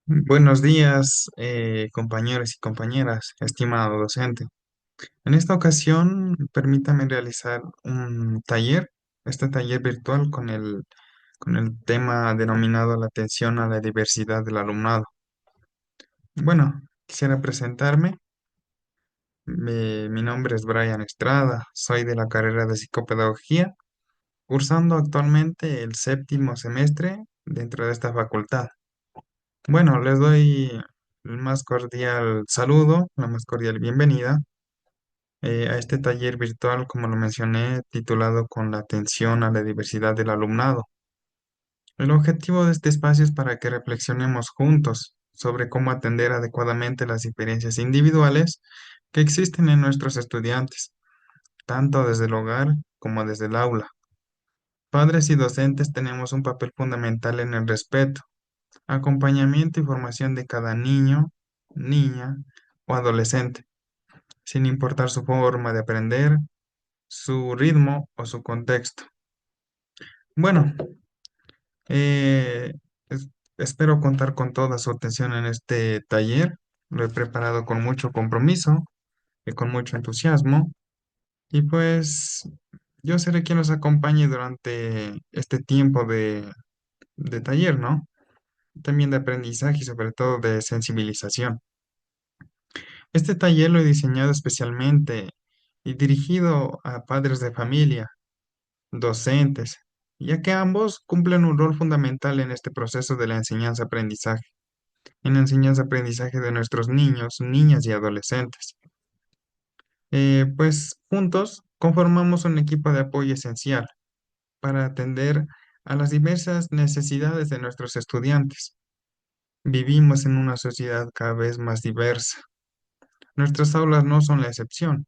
Buenos días, compañeros y compañeras, estimado docente. En esta ocasión, permítame realizar un taller, este taller virtual con el tema denominado la atención a la diversidad del alumnado. Bueno, quisiera presentarme. Mi nombre es Brian Estrada, soy de la carrera de psicopedagogía, cursando actualmente el séptimo semestre dentro de esta facultad. Bueno, les doy el más cordial saludo, la más cordial bienvenida a este taller virtual, como lo mencioné, titulado Con la atención a la diversidad del alumnado. El objetivo de este espacio es para que reflexionemos juntos sobre cómo atender adecuadamente las diferencias individuales que existen en nuestros estudiantes, tanto desde el hogar como desde el aula. Padres y docentes tenemos un papel fundamental en el respeto, acompañamiento y formación de cada niño, niña o adolescente, sin importar su forma de aprender, su ritmo o su contexto. Bueno, eh, es- espero contar con toda su atención en este taller. Lo he preparado con mucho compromiso y con mucho entusiasmo. Y pues yo seré quien los acompañe durante este tiempo de taller, ¿no? También de aprendizaje y sobre todo de sensibilización. Este taller lo he diseñado especialmente y dirigido a padres de familia, docentes, ya que ambos cumplen un rol fundamental en este proceso de la enseñanza-aprendizaje, en la enseñanza-aprendizaje de nuestros niños, niñas y adolescentes. Pues juntos conformamos un equipo de apoyo esencial para atender a las diversas necesidades de nuestros estudiantes. Vivimos en una sociedad cada vez más diversa. Nuestras aulas no son la excepción.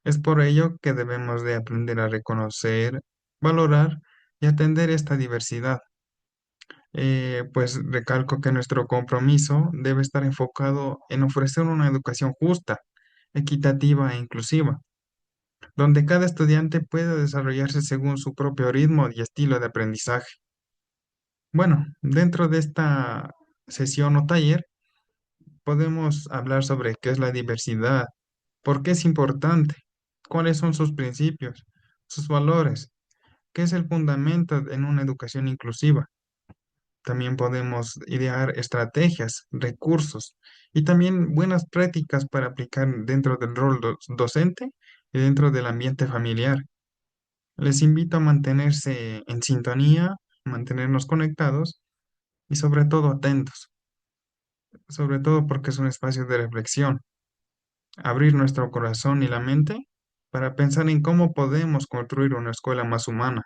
Es por ello que debemos de aprender a reconocer, valorar y atender esta diversidad. Pues recalco que nuestro compromiso debe estar enfocado en ofrecer una educación justa, equitativa e inclusiva, donde cada estudiante pueda desarrollarse según su propio ritmo y estilo de aprendizaje. Bueno, dentro de esta sesión o taller podemos hablar sobre qué es la diversidad, por qué es importante, cuáles son sus principios, sus valores, qué es el fundamento en una educación inclusiva. También podemos idear estrategias, recursos y también buenas prácticas para aplicar dentro del rol docente y dentro del ambiente familiar. Les invito a mantenerse en sintonía, mantenernos conectados y sobre todo atentos, sobre todo porque es un espacio de reflexión. Abrir nuestro corazón y la mente para pensar en cómo podemos construir una escuela más humana,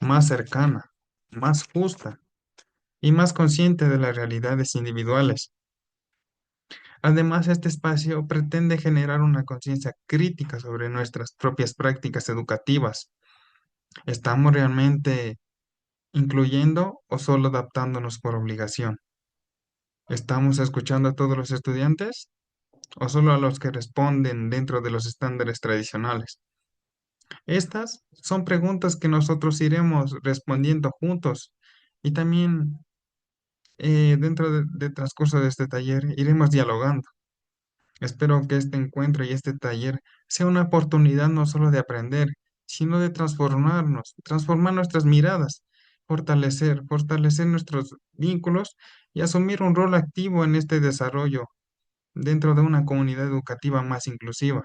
más cercana, más justa y más consciente de las realidades individuales. Además, este espacio pretende generar una conciencia crítica sobre nuestras propias prácticas educativas. ¿Estamos realmente incluyendo o solo adaptándonos por obligación? ¿Estamos escuchando a todos los estudiantes o solo a los que responden dentro de los estándares tradicionales? Estas son preguntas que nosotros iremos respondiendo juntos y también dentro de transcurso de este taller iremos dialogando. Espero que este encuentro y este taller sea una oportunidad no solo de aprender, sino de transformarnos, transformar nuestras miradas, fortalecer nuestros vínculos y asumir un rol activo en este desarrollo dentro de una comunidad educativa más inclusiva.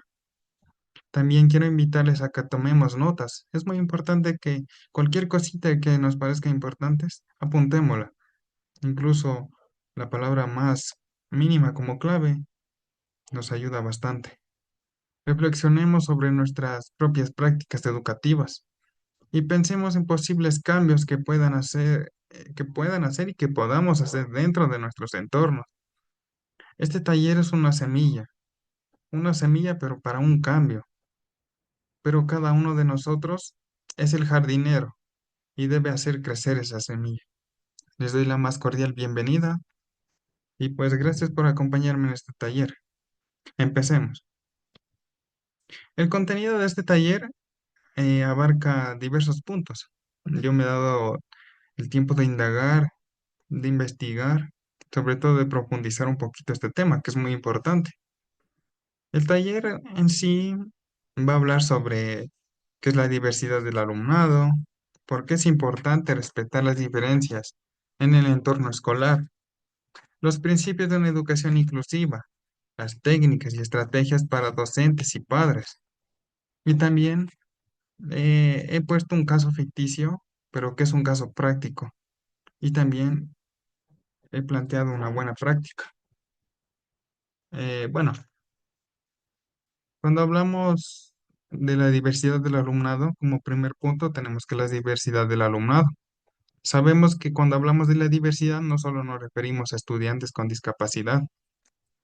También quiero invitarles a que tomemos notas. Es muy importante que cualquier cosita que nos parezca importante, apuntémosla. Incluso la palabra más mínima como clave nos ayuda bastante. Reflexionemos sobre nuestras propias prácticas educativas y pensemos en posibles cambios que puedan hacer y que podamos hacer dentro de nuestros entornos. Este taller es una semilla pero para un cambio, pero cada uno de nosotros es el jardinero y debe hacer crecer esa semilla. Les doy la más cordial bienvenida y pues gracias por acompañarme en este taller. Empecemos. El contenido de este taller abarca diversos puntos. Yo me he dado el tiempo de indagar, de investigar sobre todo de profundizar un poquito este tema, que es muy importante. El taller en sí va a hablar sobre qué es la diversidad del alumnado, por qué es importante respetar las diferencias en el entorno escolar, los principios de una educación inclusiva, las técnicas y estrategias para docentes y padres. Y también he puesto un caso ficticio, pero que es un caso práctico. Y también he planteado una buena práctica. Bueno, cuando hablamos de la diversidad del alumnado, como primer punto tenemos que la diversidad del alumnado. Sabemos que cuando hablamos de la diversidad no solo nos referimos a estudiantes con discapacidad.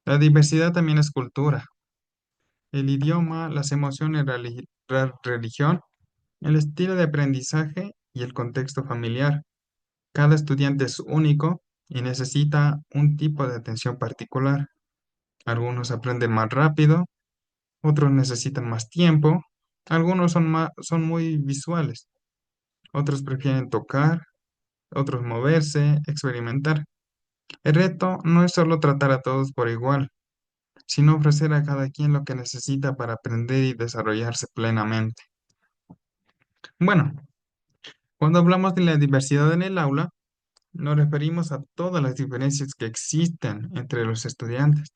La diversidad también es cultura, el idioma, las emociones, religión, el estilo de aprendizaje y el contexto familiar. Cada estudiante es único y necesita un tipo de atención particular. Algunos aprenden más rápido, otros necesitan más tiempo, algunos son muy visuales, otros prefieren tocar, otros moverse, experimentar. El reto no es solo tratar a todos por igual, sino ofrecer a cada quien lo que necesita para aprender y desarrollarse plenamente. Bueno, cuando hablamos de la diversidad en el aula, nos referimos a todas las diferencias que existen entre los estudiantes.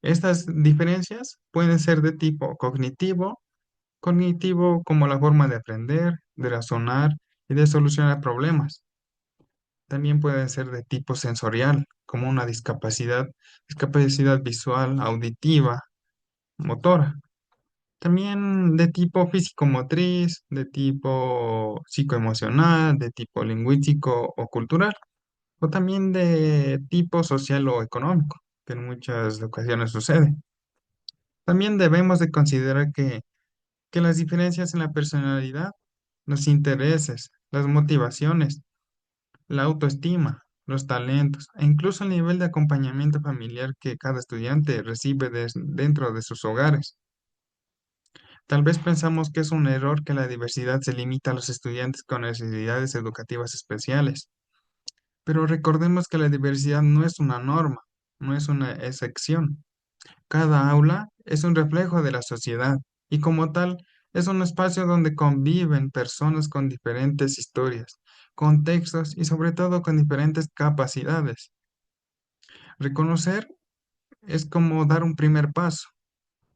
Estas diferencias pueden ser de tipo cognitivo como la forma de aprender, de razonar y de solucionar problemas. También pueden ser de tipo sensorial, como una discapacidad visual, auditiva, motora. También de tipo físico-motriz, de tipo psicoemocional, de tipo lingüístico o cultural, o también de tipo social o económico, que en muchas ocasiones sucede. También debemos de considerar que las diferencias en la personalidad, los intereses, las motivaciones, la autoestima, los talentos e incluso el nivel de acompañamiento familiar que cada estudiante recibe dentro de sus hogares. Tal vez pensamos que es un error que la diversidad se limita a los estudiantes con necesidades educativas especiales, pero recordemos que la diversidad no es una norma, no es una excepción. Cada aula es un reflejo de la sociedad y como tal es un espacio donde conviven personas con diferentes historias, contextos y sobre todo con diferentes capacidades. Reconocer es como dar un primer paso,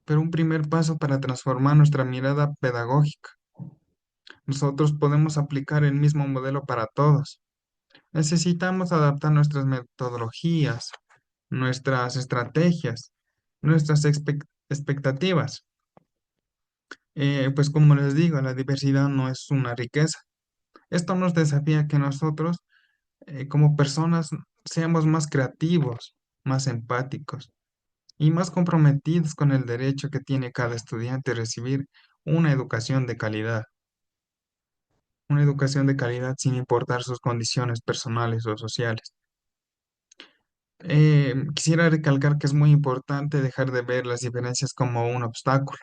pero un primer paso para transformar nuestra mirada pedagógica. Nosotros podemos aplicar el mismo modelo para todos. Necesitamos adaptar nuestras metodologías, nuestras estrategias, nuestras expectativas. Pues como les digo, la diversidad no es una riqueza. Esto nos desafía a que nosotros, como personas, seamos más creativos, más empáticos y más comprometidos con el derecho que tiene cada estudiante a recibir una educación de calidad. Una educación de calidad sin importar sus condiciones personales o sociales. Quisiera recalcar que es muy importante dejar de ver las diferencias como un obstáculo.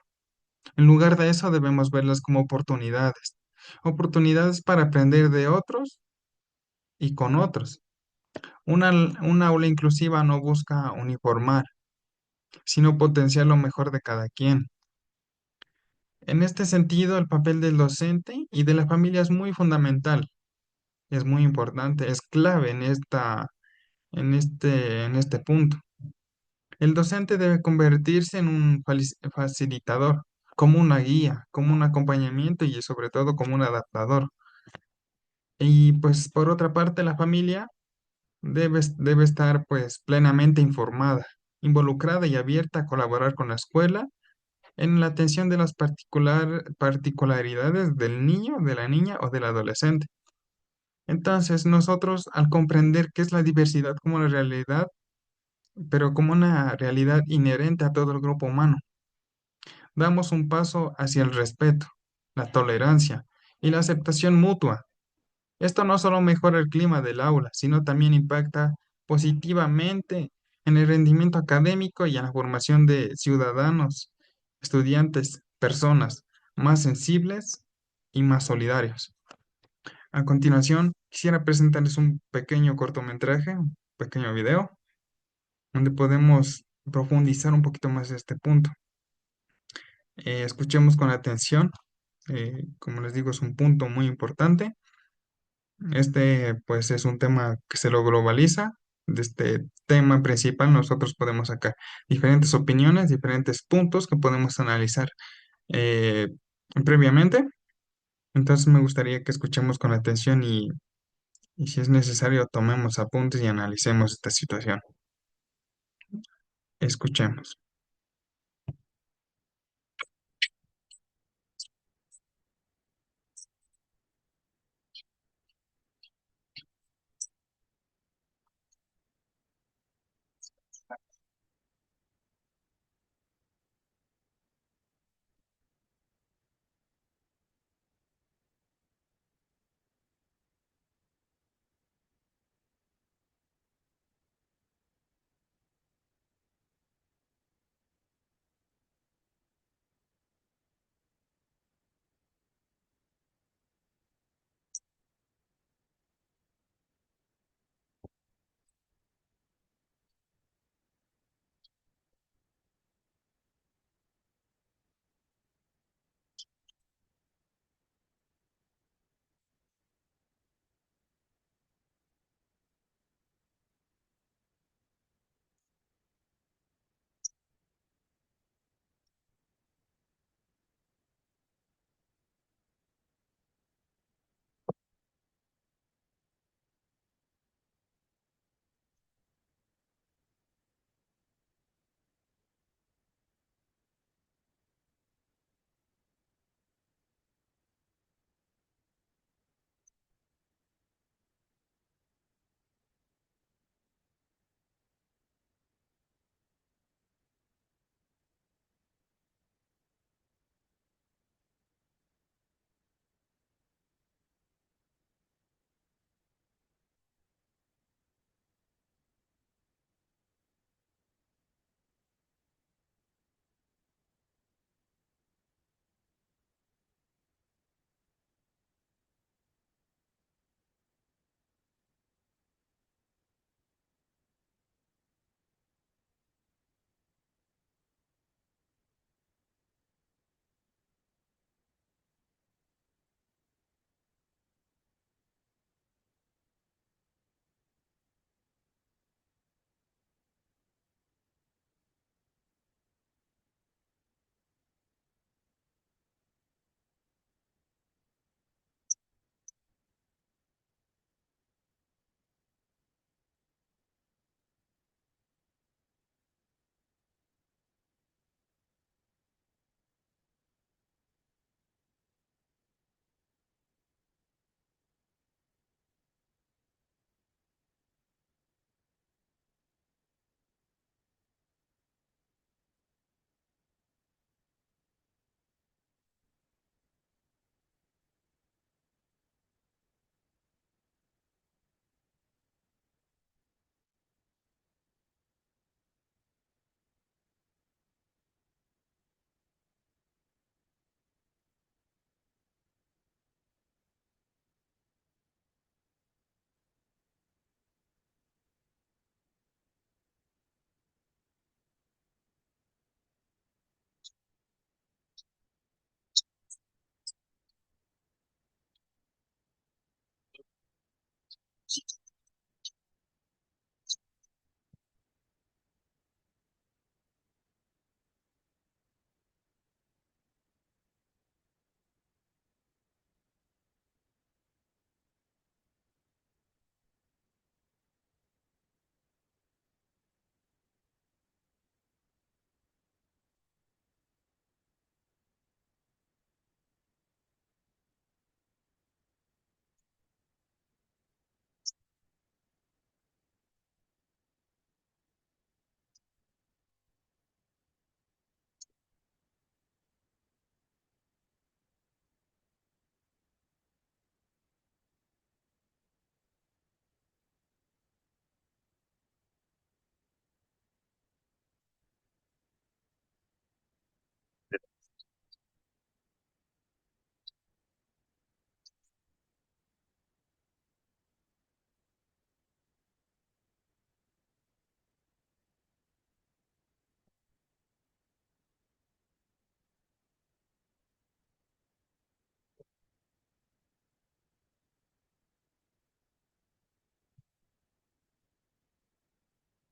En lugar de eso, debemos verlas como oportunidades. Oportunidades para aprender de otros y con otros. Una aula inclusiva no busca uniformar, sino potenciar lo mejor de cada quien. En este sentido, el papel del docente y de la familia es muy fundamental, es muy importante, es clave en este punto. El docente debe convertirse en un facilitador, como una guía, como un acompañamiento y sobre todo como un adaptador. Y pues por otra parte, la familia debe estar pues plenamente informada, involucrada y abierta a colaborar con la escuela en la atención de las particularidades del niño, de la niña o del adolescente. Entonces, nosotros al comprender qué es la diversidad como una realidad, pero como una realidad inherente a todo el grupo humano, damos un paso hacia el respeto, la tolerancia y la aceptación mutua. Esto no solo mejora el clima del aula, sino también impacta positivamente en el rendimiento académico y en la formación de ciudadanos, estudiantes, personas más sensibles y más solidarios. A continuación, quisiera presentarles un pequeño cortometraje pequeño video donde podemos profundizar un poquito más este punto. Escuchemos con atención. Como les digo, es un punto muy importante. Este, pues, es un tema que se lo globaliza. De este tema principal, nosotros podemos sacar diferentes opiniones, diferentes puntos que podemos analizar eh, previamente. Entonces, me gustaría que escuchemos con atención y si es necesario, tomemos apuntes y analicemos esta situación. Escuchemos.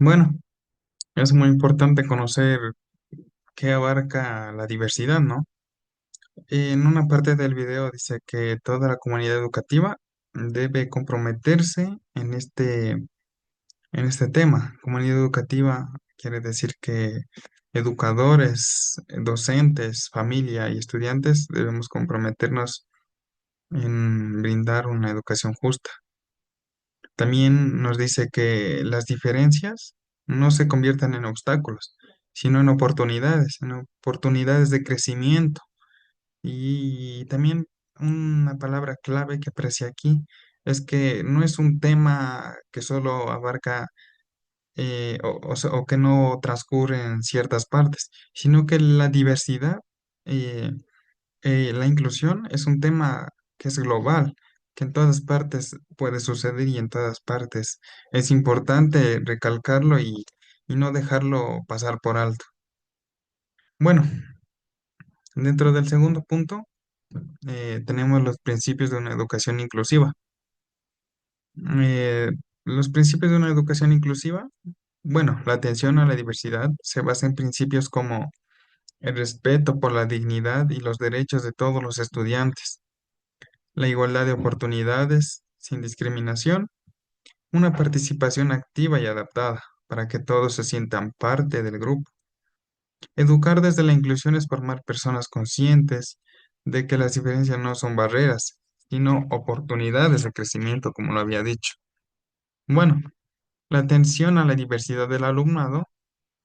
Bueno, es muy importante conocer qué abarca la diversidad, ¿no? En una parte del video dice que toda la comunidad educativa debe comprometerse en este tema. Comunidad educativa quiere decir que educadores, docentes, familia y estudiantes debemos comprometernos en brindar una educación justa. También nos dice que las diferencias no se conviertan en obstáculos, sino en oportunidades de crecimiento. Y también una palabra clave que aparece aquí es que no es un tema que solo abarca o que no transcurre en ciertas partes, sino que la diversidad, eh, la inclusión es un tema que es global, que en todas partes puede suceder y en todas partes es importante recalcarlo y no dejarlo pasar por alto. Bueno, dentro del segundo punto tenemos los principios de una educación inclusiva. Eh, los principios de una educación inclusiva, bueno, la atención a la diversidad se basa en principios como el respeto por la dignidad y los derechos de todos los estudiantes, la igualdad de oportunidades sin discriminación, una participación activa y adaptada para que todos se sientan parte del grupo. Educar desde la inclusión es formar personas conscientes de que las diferencias no son barreras, sino oportunidades de crecimiento, como lo había dicho. Bueno, la atención a la diversidad del alumnado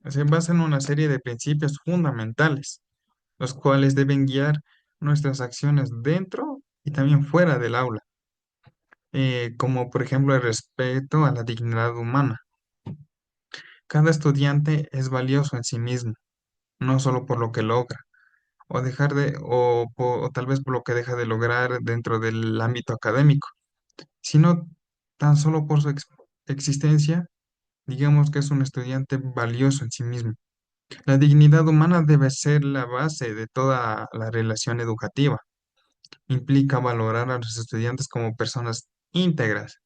se basa en una serie de principios fundamentales, los cuales deben guiar nuestras acciones dentro y también fuera del aula, como por ejemplo el respeto a la dignidad humana. Cada estudiante es valioso en sí mismo, no solo por lo que logra, o tal vez por lo que deja de lograr dentro del ámbito académico, sino tan solo por su existencia, digamos que es un estudiante valioso en sí mismo. La dignidad humana debe ser la base de toda la relación educativa. Implica valorar a los estudiantes como personas íntegras,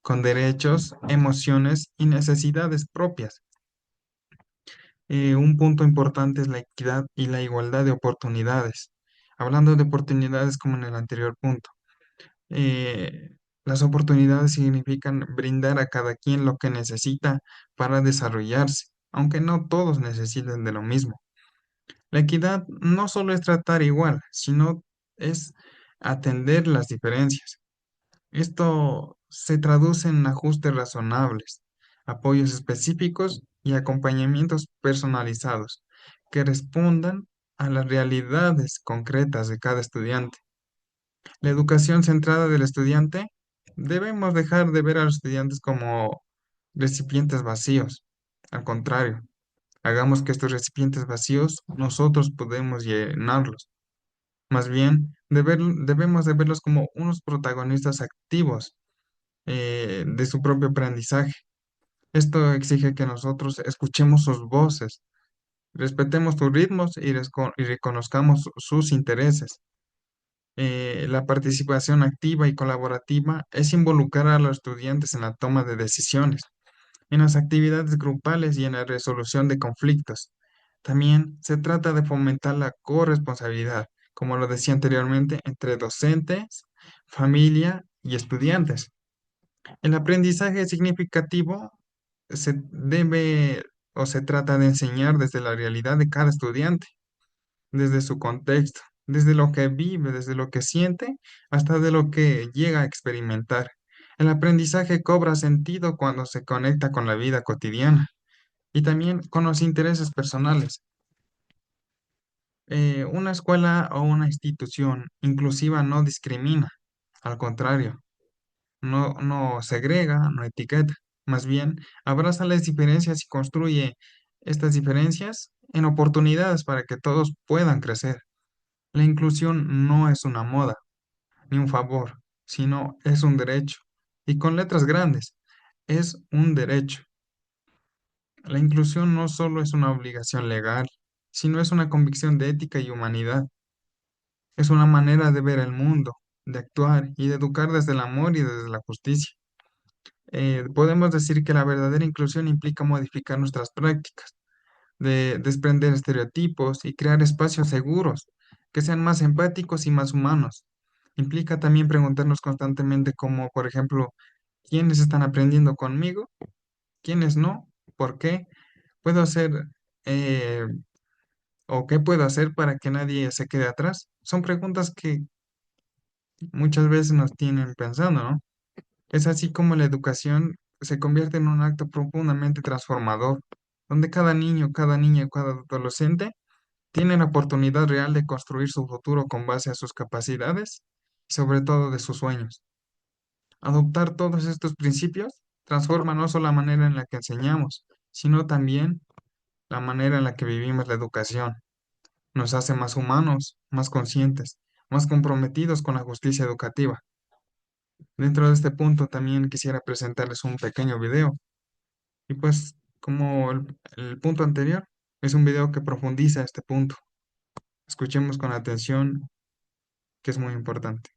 con derechos, emociones y necesidades propias. Un punto importante es la equidad y la igualdad de oportunidades. Hablando de oportunidades como en el anterior punto, eh, las oportunidades significan brindar a cada quien lo que necesita para desarrollarse, aunque no todos necesiten de lo mismo. La equidad no solo es tratar igual, sino es atender las diferencias. Esto se traduce en ajustes razonables, apoyos específicos y acompañamientos personalizados que respondan a las realidades concretas de cada estudiante. La educación centrada del estudiante, debemos dejar de ver a los estudiantes como recipientes vacíos. Al contrario, hagamos que estos recipientes vacíos nosotros podemos llenarlos. Más bien, debemos de verlos como unos protagonistas activos de su propio aprendizaje. Esto exige que nosotros escuchemos sus voces, respetemos sus ritmos y reconozcamos sus intereses. La participación activa y colaborativa es involucrar a los estudiantes en la toma de decisiones, en las actividades grupales y en la resolución de conflictos. También se trata de fomentar la corresponsabilidad, como lo decía anteriormente, entre docentes, familia y estudiantes. El aprendizaje significativo se debe o se trata de enseñar desde la realidad de cada estudiante, desde su contexto, desde lo que vive, desde lo que siente, hasta de lo que llega a experimentar. El aprendizaje cobra sentido cuando se conecta con la vida cotidiana y también con los intereses personales. Una escuela o una institución inclusiva no discrimina, al contrario, no segrega, no etiqueta, más bien abraza las diferencias y construye estas diferencias en oportunidades para que todos puedan crecer. La inclusión no es una moda ni un favor, sino es un derecho. Y con letras grandes, es un derecho. La inclusión no solo es una obligación legal, sino es una convicción de ética y humanidad. Es una manera de ver el mundo, de actuar y de educar desde el amor y desde la justicia. Podemos decir que la verdadera inclusión implica modificar nuestras prácticas, de desprender estereotipos y crear espacios seguros que sean más empáticos y más humanos. Implica también preguntarnos constantemente como, por ejemplo, ¿quiénes están aprendiendo conmigo? ¿Quiénes no? ¿Por qué? ¿Puedo hacer eh, o qué puedo hacer para que nadie se quede atrás? Son preguntas que muchas veces nos tienen pensando, ¿no? Es así como la educación se convierte en un acto profundamente transformador, donde cada niño, cada niña y cada adolescente tiene la oportunidad real de construir su futuro con base a sus capacidades y sobre todo de sus sueños. Adoptar todos estos principios transforma no solo la manera en la que enseñamos, sino también la manera en la que vivimos la educación. Nos hace más humanos, más conscientes, más comprometidos con la justicia educativa. Dentro de este punto también quisiera presentarles un pequeño video. Y pues, como el punto anterior, es un video que profundiza este punto. Escuchemos con atención, que es muy importante.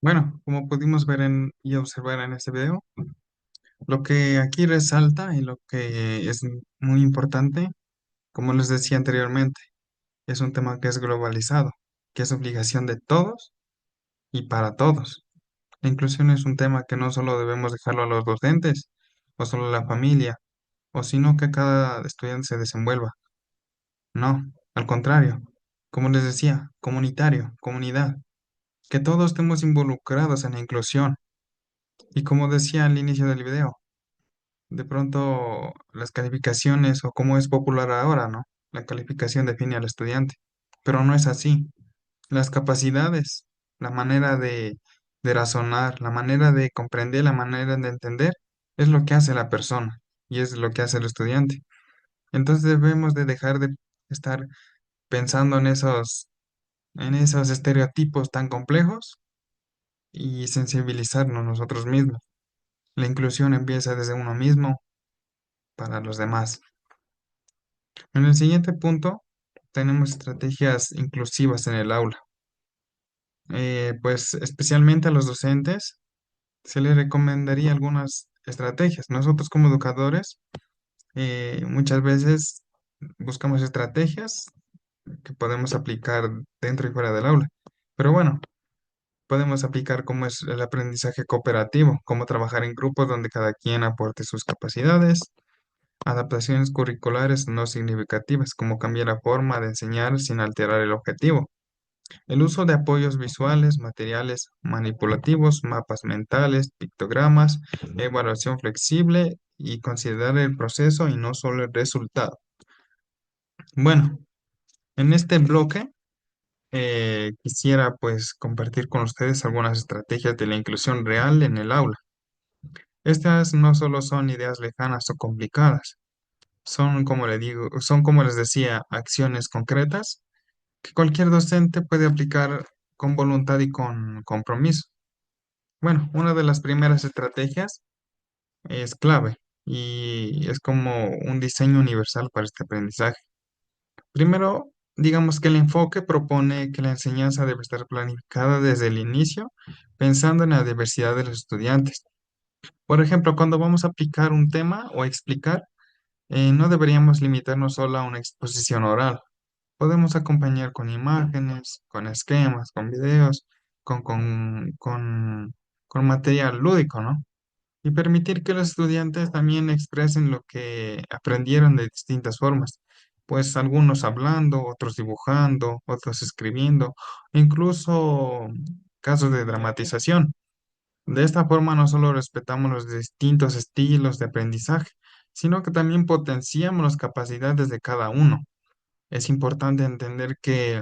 Bueno, como pudimos ver y observar en este video, lo que aquí resalta y lo que es muy importante, como les decía anteriormente, es un tema que es globalizado, que es obligación de todos y para todos. La inclusión es un tema que no solo debemos dejarlo a los docentes o solo a la familia, o sino que cada estudiante se desenvuelva. No, al contrario, como les decía, comunitario, comunidad, que todos estemos involucrados en la inclusión. Y como decía al inicio del video, de pronto las calificaciones o como es popular ahora, ¿no? La calificación define al estudiante, pero no es así. Las capacidades, la manera de razonar, la manera de comprender, la manera de entender, es lo que hace la persona y es lo que hace el estudiante. Entonces debemos de dejar de estar pensando en esos estereotipos tan complejos y sensibilizarnos nosotros mismos. La inclusión empieza desde uno mismo para los demás. En el siguiente punto, tenemos estrategias inclusivas en el aula. Pues especialmente a los docentes se les recomendaría algunas estrategias. Nosotros como educadores muchas veces buscamos estrategias que podemos aplicar dentro y fuera del aula. Pero bueno, podemos aplicar cómo es el aprendizaje cooperativo, cómo trabajar en grupos donde cada quien aporte sus capacidades, adaptaciones curriculares no significativas, como cambiar la forma de enseñar sin alterar el objetivo. El uso de apoyos visuales, materiales manipulativos, mapas mentales, pictogramas, evaluación flexible y considerar el proceso y no solo el resultado. Bueno, en este bloque quisiera pues compartir con ustedes algunas estrategias de la inclusión real en el aula. Estas no solo son ideas lejanas o complicadas, son como le digo, son como les decía, acciones concretas que cualquier docente puede aplicar con voluntad y con compromiso. Bueno, una de las primeras estrategias es clave y es como un diseño universal para este aprendizaje. Primero, digamos que el enfoque propone que la enseñanza debe estar planificada desde el inicio, pensando en la diversidad de los estudiantes. Por ejemplo, cuando vamos a aplicar un tema o explicar, no deberíamos limitarnos solo a una exposición oral. Podemos acompañar con imágenes, con esquemas, con videos, con material lúdico, ¿no? Y permitir que los estudiantes también expresen lo que aprendieron de distintas formas, pues algunos hablando, otros dibujando, otros escribiendo, incluso casos de dramatización. De esta forma no solo respetamos los distintos estilos de aprendizaje, sino que también potenciamos las capacidades de cada uno. Es importante entender que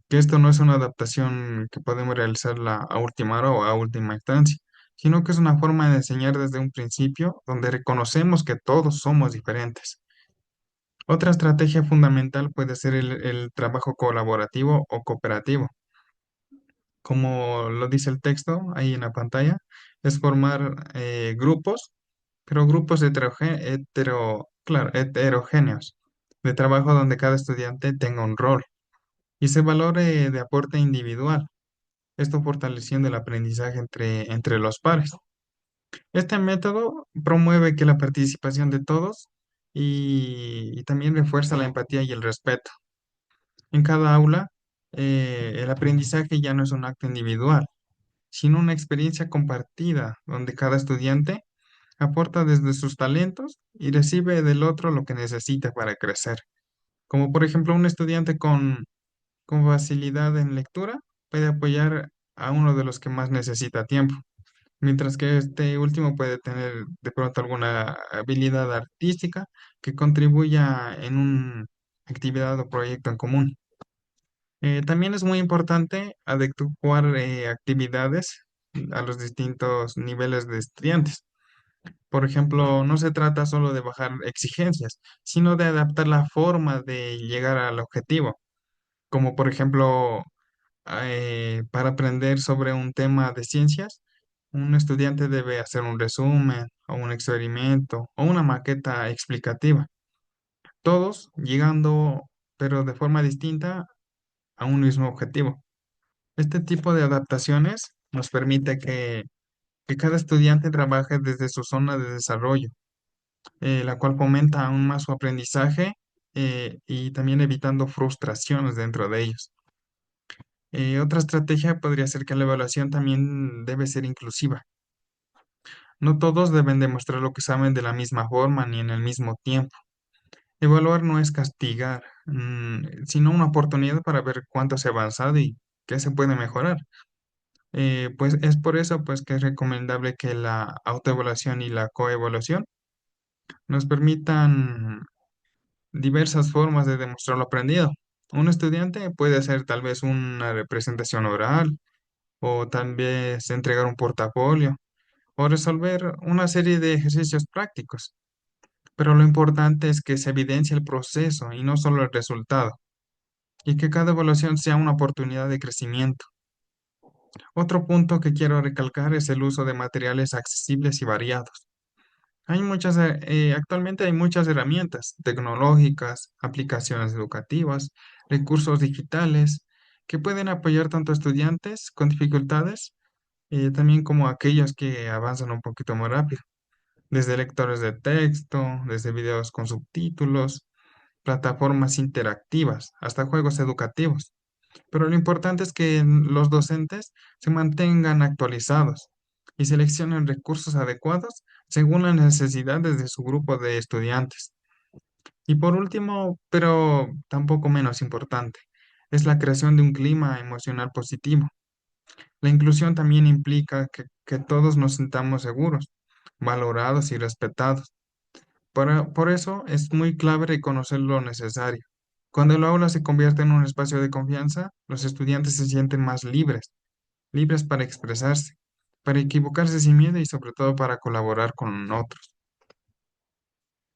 esto no es una adaptación que podemos realizarla a última hora o a última instancia, sino que es una forma de enseñar desde un principio donde reconocemos que todos somos diferentes. Otra estrategia fundamental puede ser el trabajo colaborativo o cooperativo. Como lo dice el texto ahí en la pantalla, es formar grupos, pero grupos claro, heterogéneos, de trabajo donde cada estudiante tenga un rol y se valore de aporte individual, esto fortaleciendo el aprendizaje entre los pares. Este método promueve que la participación de todos y también refuerza la empatía y el respeto. En cada aula, el aprendizaje ya no es un acto individual, sino una experiencia compartida, donde cada estudiante aporta desde sus talentos y recibe del otro lo que necesita para crecer. Como por ejemplo un estudiante con facilidad en lectura puede apoyar a uno de los que más necesita tiempo, mientras que este último puede tener de pronto alguna habilidad artística que contribuya en una actividad o proyecto en común. También es muy importante adecuar actividades a los distintos niveles de estudiantes. Por ejemplo, no se trata solo de bajar exigencias, sino de adaptar la forma de llegar al objetivo. Como por ejemplo, para aprender sobre un tema de ciencias, un estudiante debe hacer un resumen o un experimento o una maqueta explicativa. Todos llegando, pero de forma distinta, a un mismo objetivo. Este tipo de adaptaciones nos permite que cada estudiante trabaje desde su zona de desarrollo, la cual fomenta aún más su aprendizaje y también evitando frustraciones dentro de ellos. Otra estrategia podría ser que la evaluación también debe ser inclusiva. No todos deben demostrar lo que saben de la misma forma ni en el mismo tiempo. Evaluar no es castigar, sino una oportunidad para ver cuánto se ha avanzado y qué se puede mejorar. Pues es por eso pues que es recomendable que la autoevaluación y la coevaluación nos permitan diversas formas de demostrar lo aprendido. Un estudiante puede hacer tal vez una representación oral o tal vez entregar un portafolio o resolver una serie de ejercicios prácticos. pero lo importante es que se evidencie el proceso y no solo el resultado, y que cada evaluación sea una oportunidad de crecimiento. Otro punto que quiero recalcar es el uso de materiales accesibles y variados. Actualmente hay muchas herramientas tecnológicas, aplicaciones educativas, recursos digitales que pueden apoyar tanto a estudiantes con dificultades, también como a aquellos que avanzan un poquito más rápido, desde lectores de texto, desde videos con subtítulos, plataformas interactivas, hasta juegos educativos. Pero lo importante es que los docentes se mantengan actualizados y seleccionen recursos adecuados según las necesidades de su grupo de estudiantes. Y por último, pero tampoco menos importante, es la creación de un clima emocional positivo. La inclusión también implica que todos nos sintamos seguros, valorados y respetados. Por eso es muy clave reconocer lo necesario. Cuando el aula se convierte en un espacio de confianza, los estudiantes se sienten más libres, libres para expresarse, para equivocarse sin miedo y sobre todo para colaborar con otros.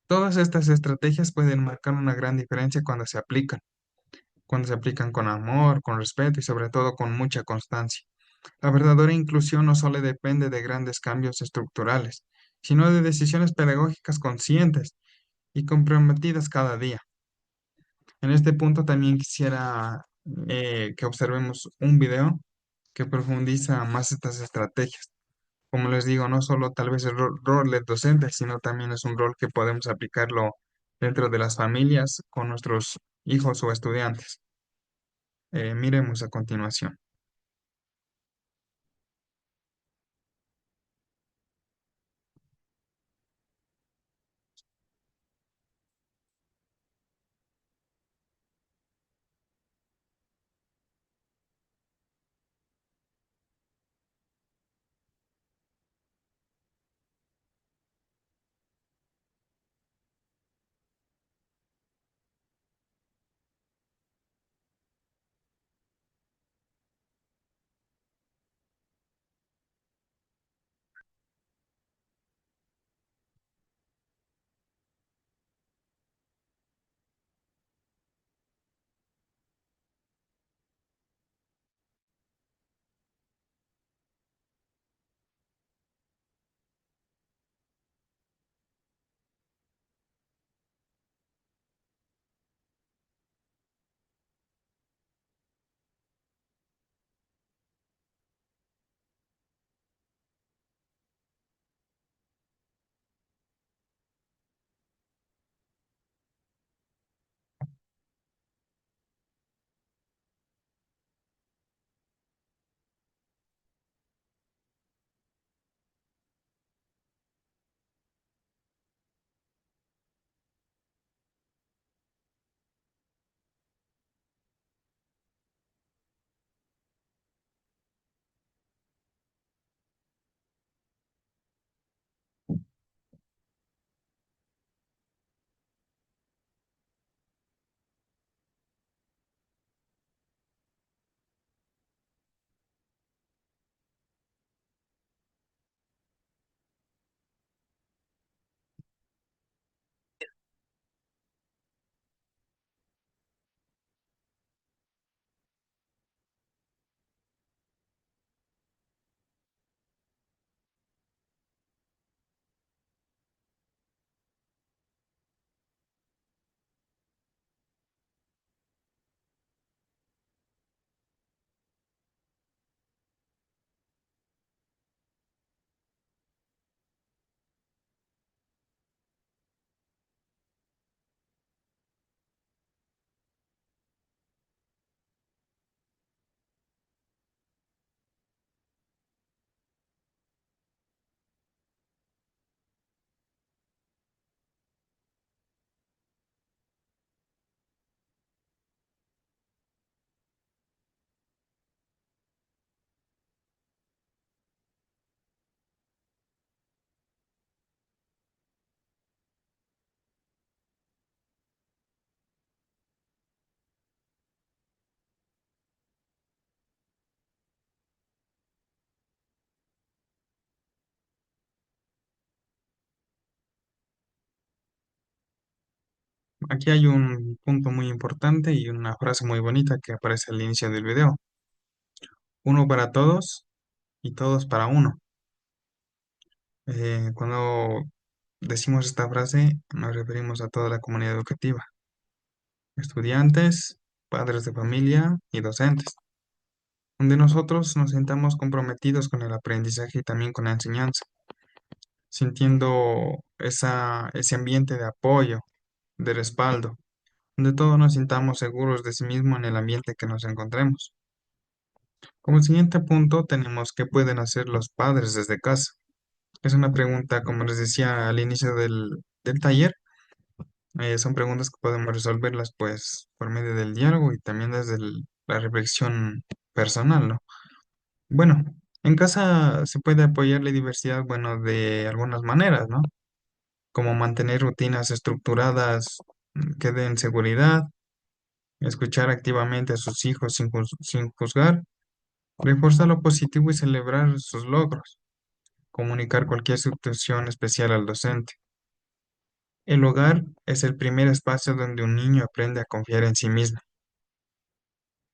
Todas estas estrategias pueden marcar una gran diferencia cuando se aplican con amor, con respeto y sobre todo con mucha constancia. La verdadera inclusión no solo depende de grandes cambios estructurales, sino de decisiones pedagógicas conscientes y comprometidas cada día. En este punto también quisiera que observemos un video que profundiza más estas estrategias. Como les digo, no solo tal vez el rol del docente, sino también es un rol que podemos aplicarlo dentro de las familias con nuestros hijos o estudiantes. Miremos a continuación. Aquí hay un punto muy importante y una frase muy bonita que aparece al inicio del video. Uno para todos y todos para uno. Cuando decimos esta frase, nos referimos a toda la comunidad educativa, estudiantes, padres de familia y docentes, donde nosotros nos sintamos comprometidos con el aprendizaje y también con la enseñanza, sintiendo ese ambiente de apoyo, de respaldo, donde todos nos sintamos seguros de sí mismo en el ambiente que nos encontremos. Como siguiente punto, tenemos qué pueden hacer los padres desde casa. Es una pregunta, como les decía al inicio del taller, son preguntas que podemos resolverlas pues por medio del diálogo y también desde la reflexión personal, ¿no? Bueno, en casa se puede apoyar la diversidad, bueno, de algunas maneras, ¿no? Como mantener rutinas estructuradas que den seguridad, escuchar activamente a sus hijos sin juzgar, reforzar lo positivo y celebrar sus logros, comunicar cualquier situación especial al docente. El hogar es el primer espacio donde un niño aprende a confiar en sí mismo.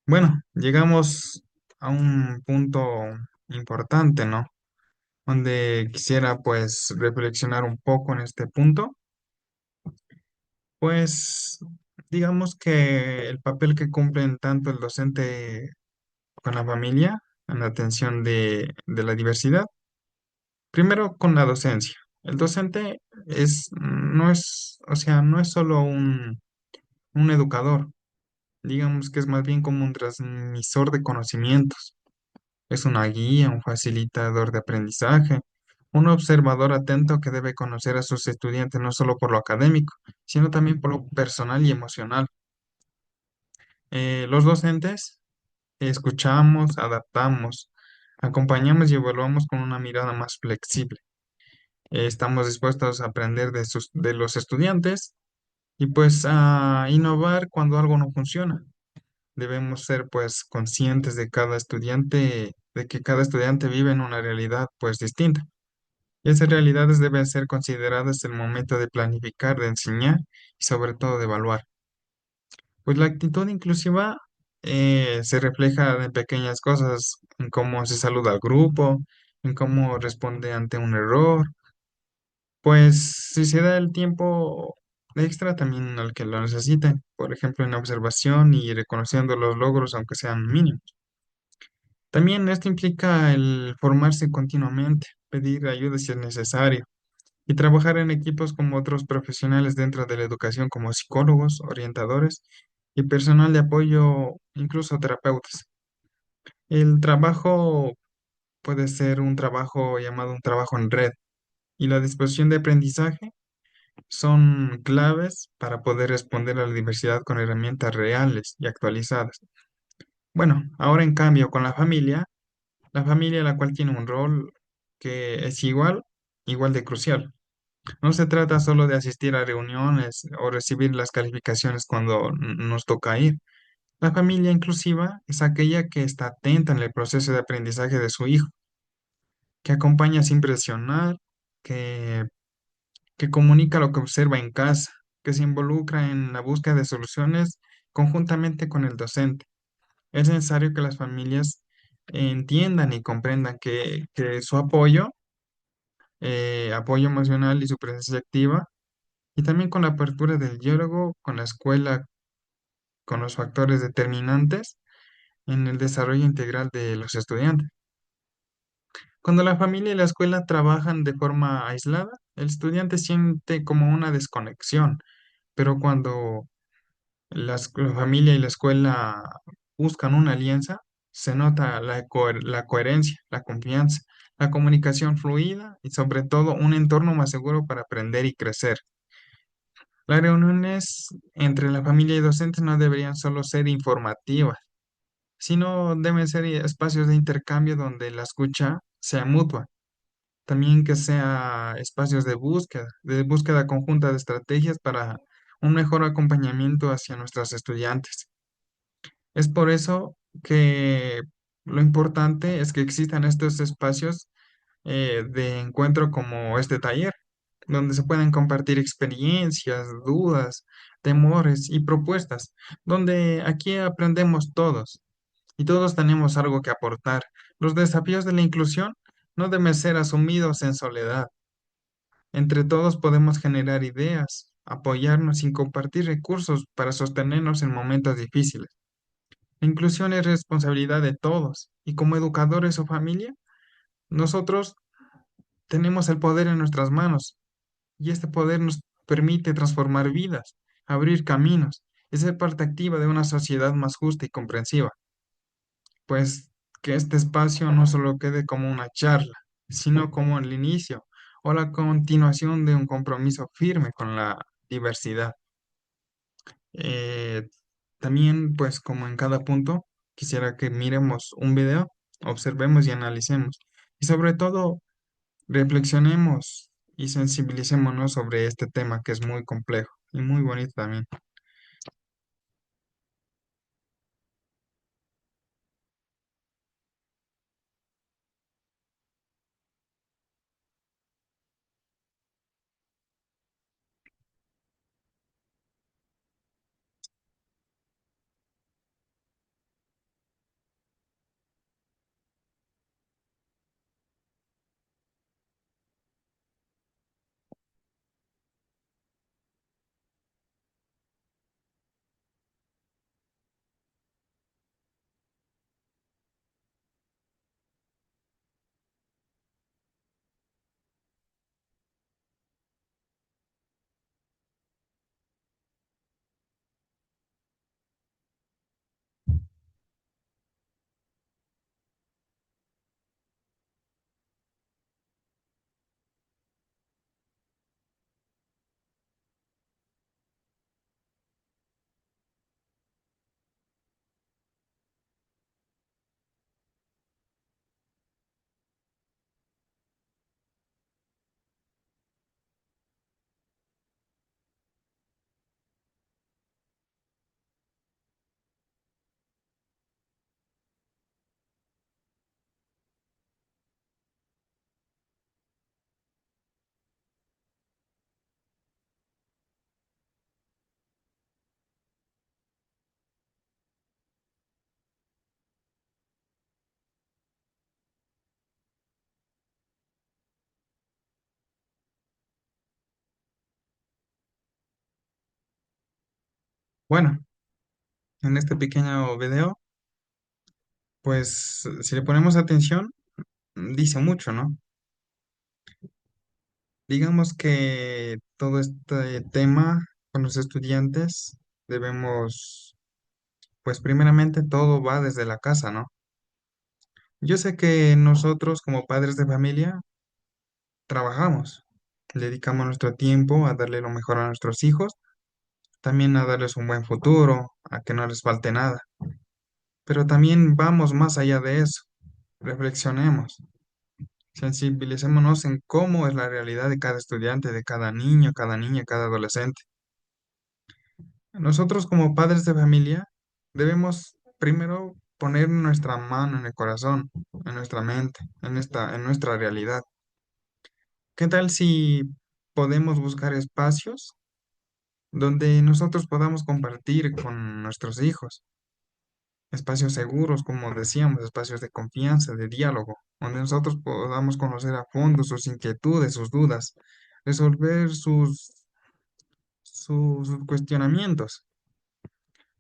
Bueno, llegamos a un punto importante, ¿no? Donde quisiera pues reflexionar un poco en este punto. Pues digamos que el papel que cumplen tanto el docente con la familia en la atención de la diversidad. Primero con la docencia. El docente no es, o sea, no es solo un educador, digamos que es más bien como un transmisor de conocimientos. Es una guía, un facilitador de aprendizaje, un observador atento que debe conocer a sus estudiantes no solo por lo académico, sino también por lo personal y emocional. Los docentes escuchamos, adaptamos, acompañamos y evaluamos con una mirada más flexible. Estamos dispuestos a aprender de los estudiantes y pues a innovar cuando algo no funciona. Debemos ser pues conscientes de cada estudiante, de que cada estudiante vive en una realidad pues distinta. Y esas realidades deben ser consideradas en el momento de planificar, de enseñar y sobre todo de evaluar. Pues la actitud inclusiva se refleja en pequeñas cosas, en cómo se saluda al grupo, en cómo responde ante un error. Pues si se da el tiempo extra también al que lo necesite, por ejemplo en observación y reconociendo los logros aunque sean mínimos. También esto implica el formarse continuamente, pedir ayuda si es necesario y trabajar en equipos como otros profesionales dentro de la educación como psicólogos, orientadores y personal de apoyo, incluso terapeutas. El trabajo puede ser un trabajo llamado un trabajo en red y la disposición de aprendizaje son claves para poder responder a la diversidad con herramientas reales y actualizadas. Bueno, ahora en cambio con la familia la cual tiene un rol que es igual de crucial. No se trata solo de asistir a reuniones o recibir las calificaciones cuando nos toca ir. La familia inclusiva es aquella que está atenta en el proceso de aprendizaje de su hijo, que acompaña sin presionar, que, que comunica lo que observa en casa, que se involucra en la búsqueda de soluciones conjuntamente con el docente. Es necesario que las familias entiendan y comprendan que su apoyo emocional y su presencia activa, y también con la apertura del diálogo con la escuela, con los factores determinantes en el desarrollo integral de los estudiantes. Cuando la familia y la escuela trabajan de forma aislada, el estudiante siente como una desconexión, pero cuando la familia y la escuela buscan una alianza, se nota la coherencia, la confianza, la comunicación fluida y sobre todo un entorno más seguro para aprender y crecer. Las reuniones entre la familia y docentes no deberían solo ser informativas, sino deben ser espacios de intercambio donde la escucha sea mutua. También que sea espacios de búsqueda conjunta de estrategias para un mejor acompañamiento hacia nuestros estudiantes. Es por eso que lo importante es que existan estos espacios de encuentro como este taller, donde se pueden compartir experiencias, dudas, temores y propuestas, donde aquí aprendemos todos y todos tenemos algo que aportar. Los desafíos de la inclusión no deben ser asumidos en soledad. Entre todos podemos generar ideas, apoyarnos y compartir recursos para sostenernos en momentos difíciles. La inclusión es responsabilidad de todos y como educadores o familia, nosotros tenemos el poder en nuestras manos y este poder nos permite transformar vidas, abrir caminos y ser parte activa de una sociedad más justa y comprensiva. Pues que este espacio no solo quede como una charla, sino como el inicio o la continuación de un compromiso firme con la diversidad. Eh, También, pues como en cada punto, quisiera que miremos un video, observemos y analicemos. Y sobre todo, reflexionemos y sensibilicémonos sobre este tema que es muy complejo y muy bonito también. Bueno, en este pequeño video, pues si le ponemos atención, dice mucho, ¿no? Digamos que todo este tema con los estudiantes debemos, pues primeramente todo va desde la casa, ¿no? Yo sé que nosotros como padres de familia trabajamos, dedicamos nuestro tiempo a darle lo mejor a nuestros hijos, también a darles un buen futuro, a que no les falte nada, pero también vamos más allá de eso, reflexionemos, sensibilicémonos en cómo es la realidad de cada estudiante, de cada niño, cada niña, cada adolescente. Nosotros como padres de familia debemos primero poner nuestra mano en el corazón, en nuestra mente, en nuestra realidad. ¿Qué tal si podemos buscar espacios donde nosotros podamos compartir con nuestros hijos? Espacios seguros, como decíamos, espacios de confianza, de diálogo, donde nosotros podamos conocer a fondo sus inquietudes, sus dudas, resolver sus cuestionamientos.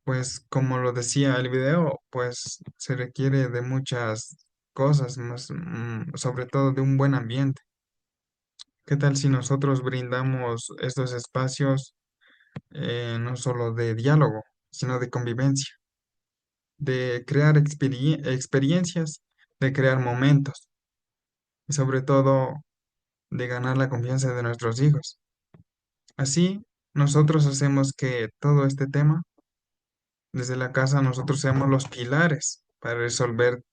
Pues como lo decía el video, pues se requiere de muchas cosas, más, sobre todo de un buen ambiente. ¿Qué tal si nosotros brindamos estos espacios no solo de diálogo, sino de convivencia, de crear experiencias, de crear momentos y sobre todo de ganar la confianza de nuestros hijos? Así, nosotros hacemos que todo este tema, desde la casa, nosotros seamos los pilares para resolver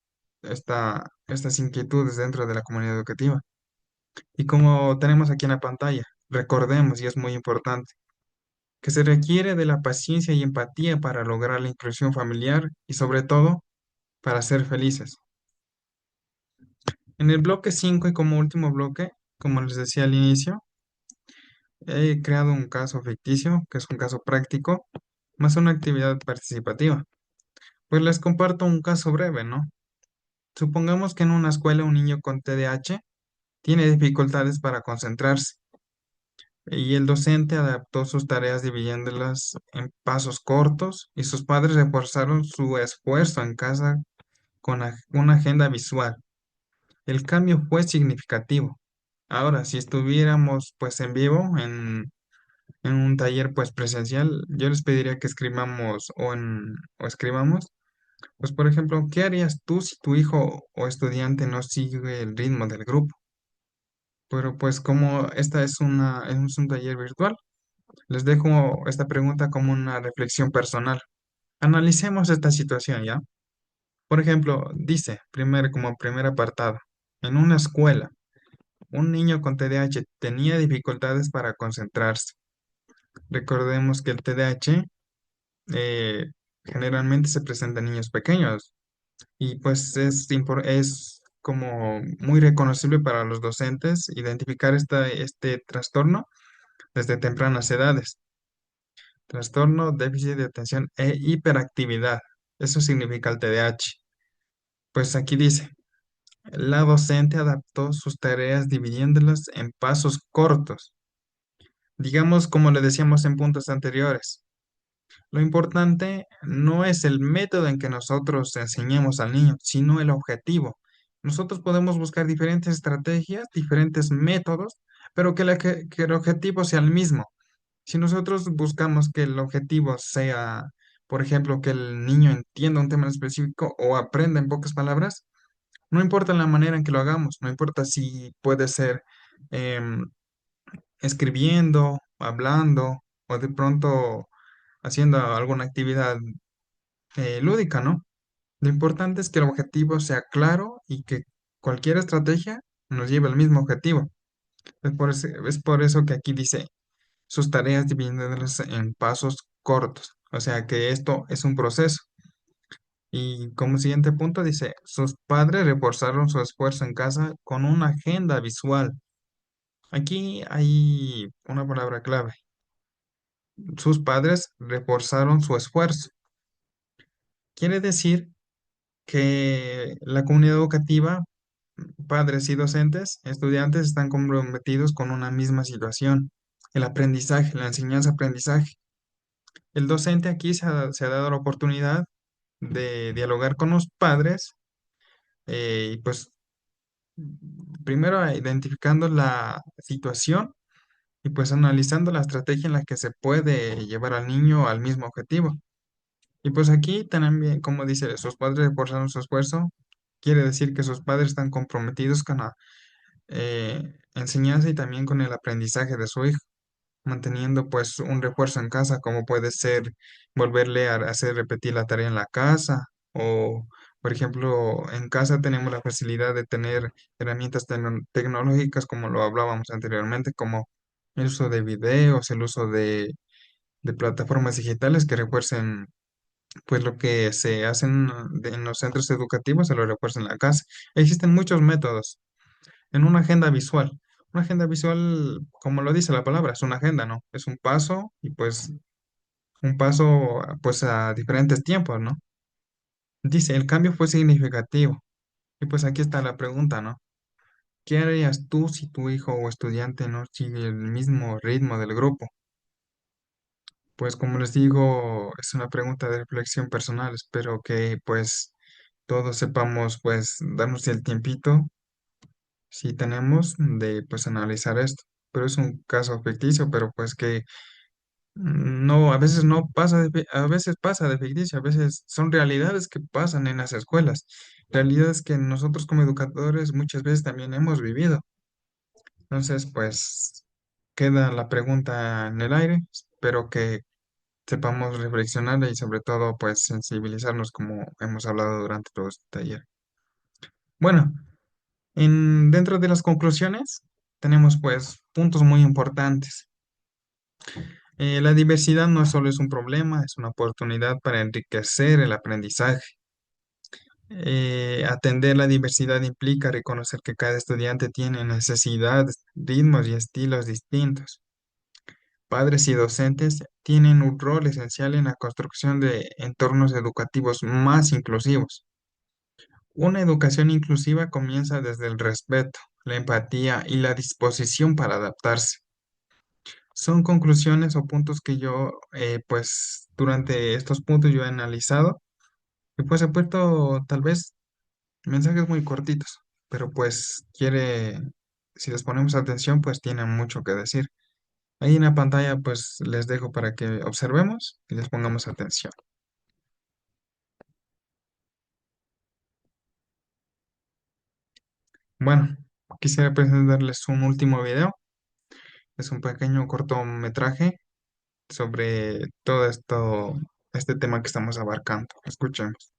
estas inquietudes dentro de la comunidad educativa. Y como tenemos aquí en la pantalla, recordemos, y es muy importante, que se requiere de la paciencia y empatía para lograr la inclusión familiar y sobre todo para ser felices. En el bloque 5 y como último bloque, como les decía al inicio, He creado un caso ficticio, que es un caso práctico, más una actividad participativa. Pues les comparto un caso breve, ¿no? Supongamos que en una escuela un niño con TDAH tiene dificultades para concentrarse y el docente adaptó sus tareas dividiéndolas en pasos cortos y sus padres reforzaron su esfuerzo en casa con una agenda visual. El cambio fue significativo. Ahora, si estuviéramos pues en vivo, en un taller pues presencial, yo les pediría que escribamos o escribamos, pues por ejemplo, ¿qué harías tú si tu hijo o estudiante no sigue el ritmo del grupo? Pero pues como esta es un taller virtual, les dejo esta pregunta como una reflexión personal. Analicemos esta situación, ¿ya? Por ejemplo, dice, como primer apartado, en una escuela, un niño con TDAH tenía dificultades para concentrarse. Recordemos que el TDAH eh, generalmente se presenta en niños pequeños y pues es como muy reconocible para los docentes identificar este trastorno desde tempranas edades. Trastorno, déficit de atención e hiperactividad. Eso significa el TDAH. Pues aquí dice, la docente adaptó sus tareas dividiéndolas en pasos cortos, digamos como le decíamos en puntos anteriores. Lo importante no es el método en que nosotros enseñemos al niño, sino el objetivo. Nosotros podemos buscar diferentes estrategias, diferentes métodos, pero que el objetivo sea el mismo. Si nosotros buscamos que el objetivo sea, por ejemplo, que el niño entienda un tema en específico o aprenda en pocas palabras, no importa la manera en que lo hagamos, no importa si puede ser em, escribiendo, hablando o de pronto haciendo alguna actividad lúdica, ¿no? Lo importante es que el objetivo sea claro y que cualquier estrategia nos lleve al mismo objetivo. Es por eso que aquí dice sus tareas dividiéndolas en pasos cortos. O sea que esto es un proceso. Y como siguiente punto dice, sus padres reforzaron su esfuerzo en casa con una agenda visual. Aquí hay una palabra clave. Sus padres reforzaron su esfuerzo. Quiere decir que la comunidad educativa, padres y docentes, estudiantes están comprometidos con una misma situación, el aprendizaje, la enseñanza-aprendizaje. El docente aquí se ha dado la oportunidad de dialogar con los padres y pues primero identificando la situación y pues analizando la estrategia en la que se puede llevar al niño al mismo objetivo. Y pues aquí también, como dice, sus padres reforzaron su esfuerzo, quiere decir que sus padres están comprometidos con la enseñanza y también con el aprendizaje de su hijo, manteniendo pues un refuerzo en casa, como puede ser volverle a hacer repetir la tarea en la casa o, por ejemplo, en casa tenemos la facilidad de tener herramientas tecnológicas, como lo hablábamos anteriormente, como el uso de videos, el uso de plataformas digitales que refuercen pues lo que se hace en los centros educativos, se lo refuerza en la casa. Existen muchos métodos en una agenda visual. Una agenda visual, como lo dice la palabra, es una agenda, ¿no? Es un paso y pues un paso pues a diferentes tiempos, ¿no? Dice, el cambio fue significativo. Y pues aquí está la pregunta, ¿no? ¿Qué harías tú si tu hijo o estudiante no sigue el mismo ritmo del grupo? Pues como les digo, es una pregunta de reflexión personal. Espero que pues todos sepamos pues darnos el tiempito si tenemos de pues analizar esto. Pero es un caso ficticio, pero pues que no, a veces no pasa a veces pasa de ficticio, a veces son realidades que pasan en las escuelas, realidades que nosotros como educadores muchas veces también hemos vivido. Entonces, pues queda la pregunta en el aire. Espero que sepamos reflexionar y sobre todo pues sensibilizarnos como hemos hablado durante todo este taller. Bueno, dentro de las conclusiones tenemos pues puntos muy importantes. La diversidad no solo es un problema, es una oportunidad para enriquecer el aprendizaje. Atender la diversidad implica reconocer que cada estudiante tiene necesidades, ritmos y estilos distintos. Padres y docentes tienen un rol esencial en la construcción de entornos educativos más inclusivos. Una educación inclusiva comienza desde el respeto, la empatía y la disposición para adaptarse. Son conclusiones o puntos que yo, pues, durante estos puntos yo he analizado y pues he puesto tal vez mensajes muy cortitos, pero pues si les ponemos atención, pues tienen mucho que decir. Ahí en la pantalla, pues les dejo para que observemos y les pongamos atención. Bueno, quisiera presentarles un último video. Es un pequeño cortometraje sobre todo esto, este tema que estamos abarcando. Escuchemos.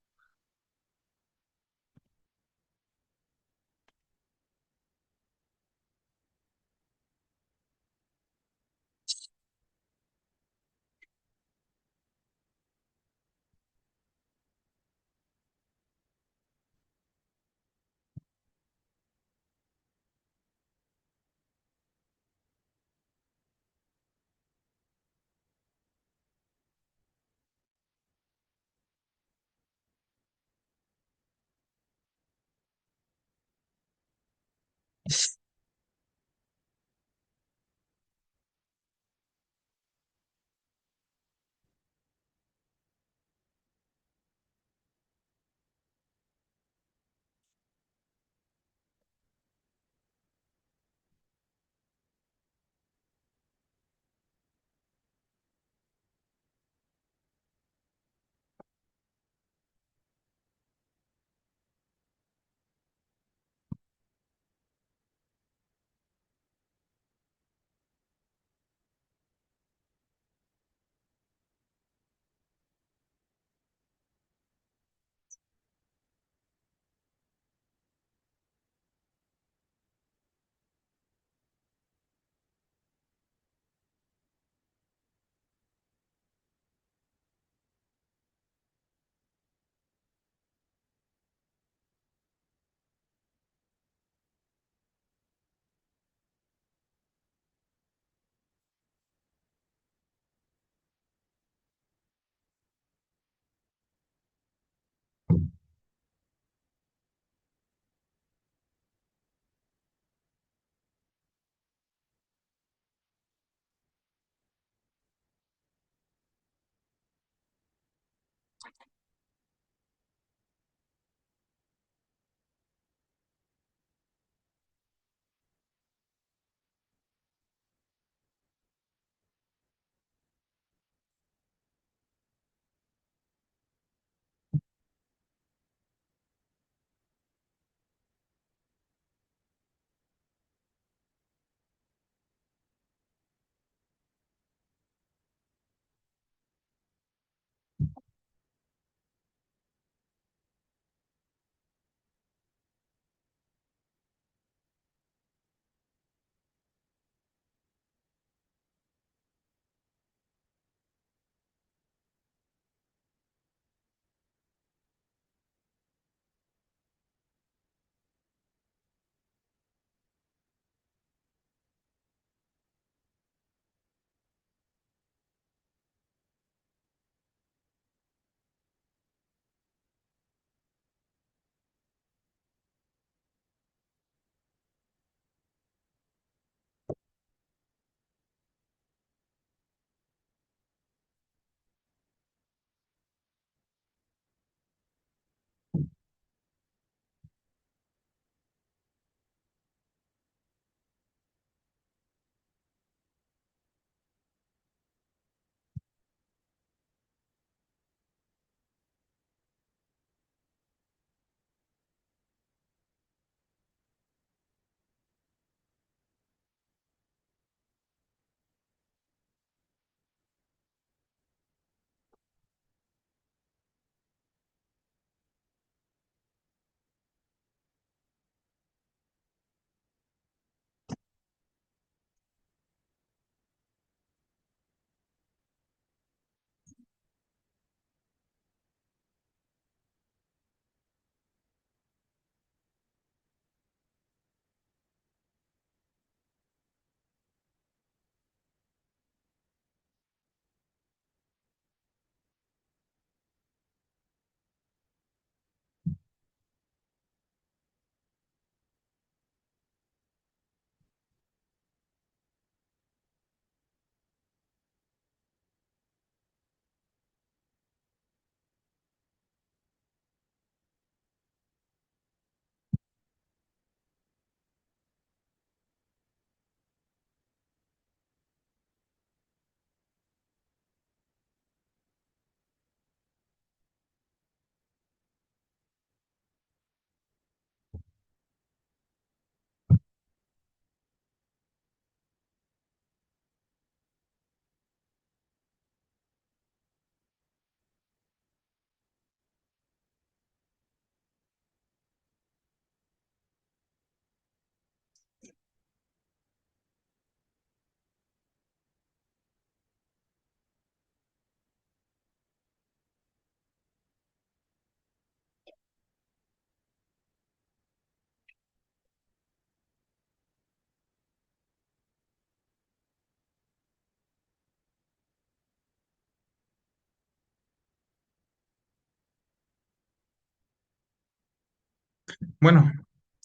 Bueno,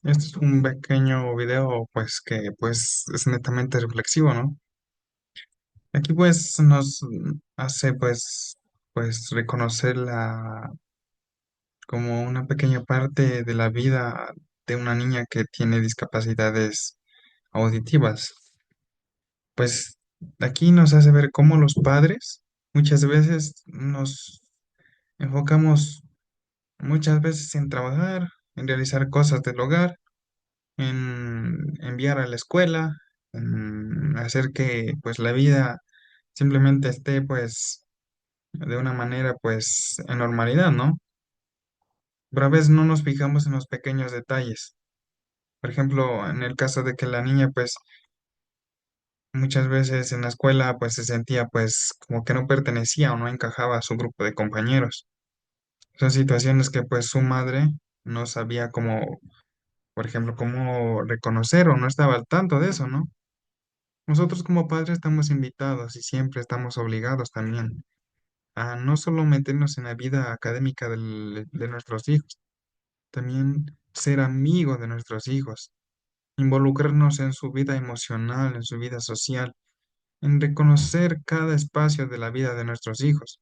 este es un pequeño video pues que pues es netamente reflexivo, ¿no? Aquí pues nos hace pues reconocer la como una pequeña parte de la vida de una niña que tiene discapacidades auditivas. Pues aquí nos hace ver cómo los padres muchas veces nos enfocamos muchas veces en trabajar, en realizar cosas del hogar, en enviar a la escuela, en hacer que pues la vida simplemente esté pues de una manera pues en normalidad, ¿no? Pero a veces no nos fijamos en los pequeños detalles. Por ejemplo, en el caso de que la niña pues muchas veces en la escuela pues se sentía pues como que no pertenecía o no encajaba a su grupo de compañeros. Son situaciones que pues su madre no sabía cómo, por ejemplo, cómo reconocer o no estaba al tanto de eso, ¿no? Nosotros como padres estamos invitados y siempre estamos obligados también a no solo meternos en la vida académica de nuestros hijos, también ser amigos de nuestros hijos, involucrarnos en su vida emocional, en su vida social, en reconocer cada espacio de la vida de nuestros hijos,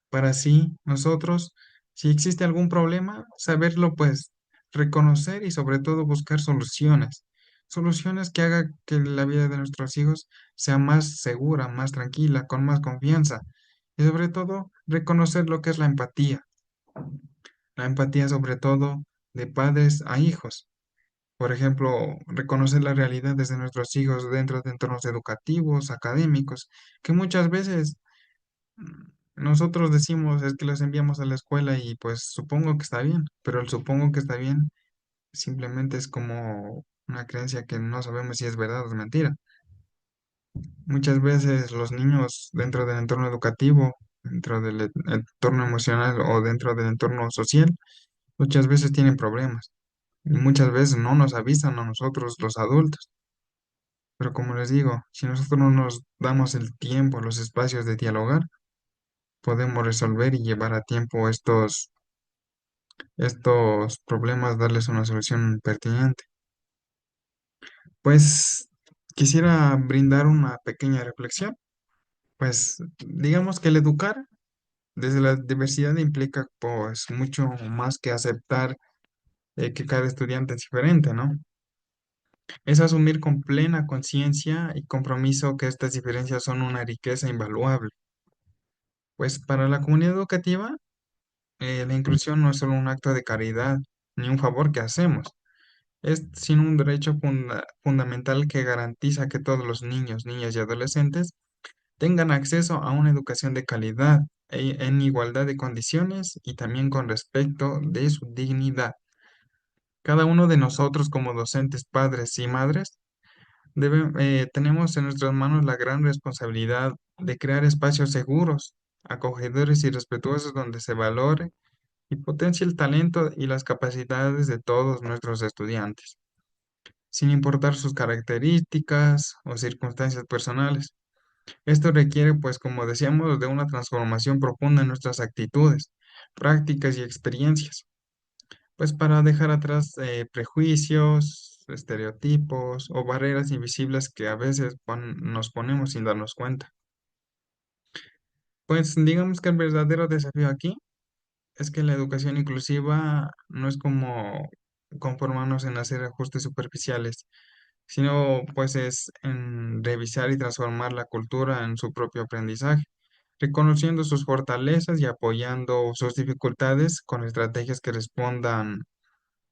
para así nosotros, si existe algún problema, saberlo pues reconocer y sobre todo buscar soluciones. Soluciones que hagan que la vida de nuestros hijos sea más segura, más tranquila, con más confianza. Y sobre todo, reconocer lo que es la empatía. La empatía sobre todo de padres a hijos. Por ejemplo, reconocer las realidades de nuestros hijos dentro de entornos educativos, académicos, que muchas veces nosotros decimos es que los enviamos a la escuela y pues supongo que está bien, pero el supongo que está bien simplemente es como una creencia que no sabemos si es verdad o es mentira. Muchas veces los niños dentro del entorno educativo, dentro del entorno emocional o dentro del entorno social, muchas veces tienen problemas y muchas veces no nos avisan a nosotros los adultos. Pero como les digo, si nosotros no nos damos el tiempo, los espacios de dialogar, podemos resolver y llevar a tiempo estos problemas, darles una solución pertinente. Pues quisiera brindar una pequeña reflexión. Pues digamos que el educar desde la diversidad implica pues mucho más que aceptar que cada estudiante es diferente, ¿no? Es asumir con plena conciencia y compromiso que estas diferencias son una riqueza invaluable. Pues para la comunidad educativa, la inclusión no es solo un acto de caridad ni un favor que hacemos. Es sino un derecho fundamental que garantiza que todos los niños, niñas y adolescentes tengan acceso a una educación de calidad en igualdad de condiciones y también con respecto de su dignidad. Cada uno de nosotros como docentes, padres y madres tenemos en nuestras manos la gran responsabilidad de crear espacios seguros, acogedores y respetuosos donde se valore y potencie el talento y las capacidades de todos nuestros estudiantes, sin importar sus características o circunstancias personales. Esto requiere, pues, como decíamos, de una transformación profunda en nuestras actitudes, prácticas y experiencias, pues para dejar atrás prejuicios, estereotipos o barreras invisibles que a veces nos ponemos sin darnos cuenta. Pues digamos que el verdadero desafío aquí es que la educación inclusiva no es como conformarnos en hacer ajustes superficiales, sino pues es en revisar y transformar la cultura en su propio aprendizaje, reconociendo sus fortalezas y apoyando sus dificultades con estrategias que respondan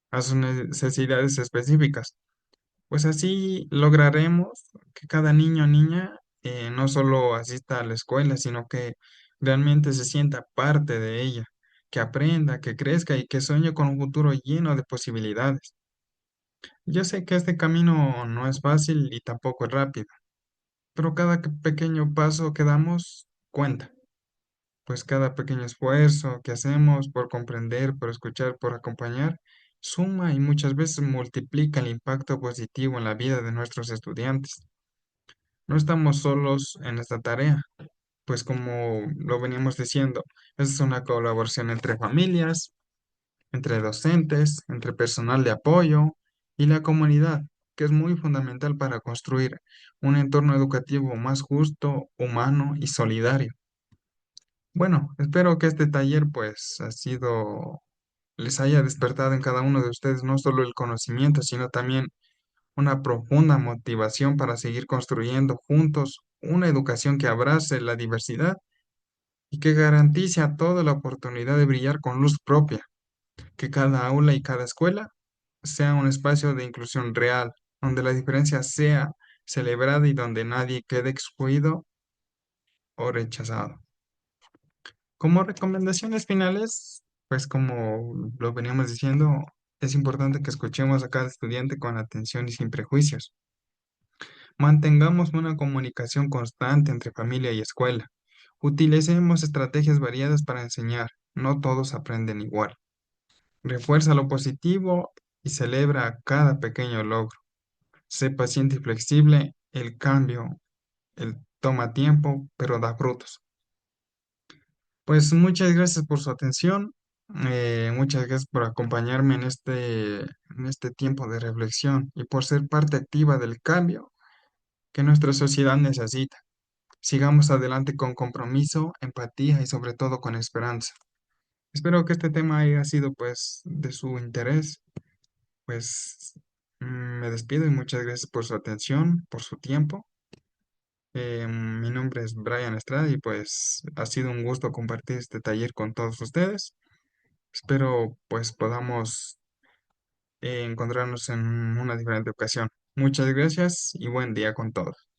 a sus necesidades específicas. Pues así lograremos que cada niño o niña no solo asista a la escuela, sino que realmente se sienta parte de ella, que aprenda, que crezca y que sueñe con un futuro lleno de posibilidades. Yo sé que este camino no es fácil y tampoco es rápido, pero cada pequeño paso que damos cuenta, pues cada pequeño esfuerzo que hacemos por comprender, por escuchar, por acompañar, suma y muchas veces multiplica el impacto positivo en la vida de nuestros estudiantes. No estamos solos en esta tarea, pues como lo veníamos diciendo, es una colaboración entre familias, entre docentes, entre personal de apoyo y la comunidad, que es muy fundamental para construir un entorno educativo más justo, humano y solidario. Bueno, espero que este taller pues les haya despertado en cada uno de ustedes no solo el conocimiento, sino también una profunda motivación para seguir construyendo juntos una educación que abrace la diversidad y que garantice a toda la oportunidad de brillar con luz propia, que cada aula y cada escuela sea un espacio de inclusión real, donde la diferencia sea celebrada y donde nadie quede excluido o rechazado. Como recomendaciones finales, pues como lo veníamos diciendo, es importante que escuchemos a cada estudiante con atención y sin prejuicios. Mantengamos una comunicación constante entre familia y escuela. Utilicemos estrategias variadas para enseñar. No todos aprenden igual. Refuerza lo positivo y celebra cada pequeño logro. Sé paciente y flexible. El cambio, el toma tiempo, pero da frutos. Pues muchas gracias por su atención. Muchas gracias por acompañarme en este tiempo de reflexión y por ser parte activa del cambio que nuestra sociedad necesita. Sigamos adelante con compromiso, empatía y sobre todo con esperanza. Espero que este tema haya sido pues de su interés. Pues me despido y muchas gracias por su atención, por su tiempo. Mi nombre es Brian Estrada y pues ha sido un gusto compartir este taller con todos ustedes. Espero pues podamos encontrarnos en una diferente ocasión. Muchas gracias y buen día con todos.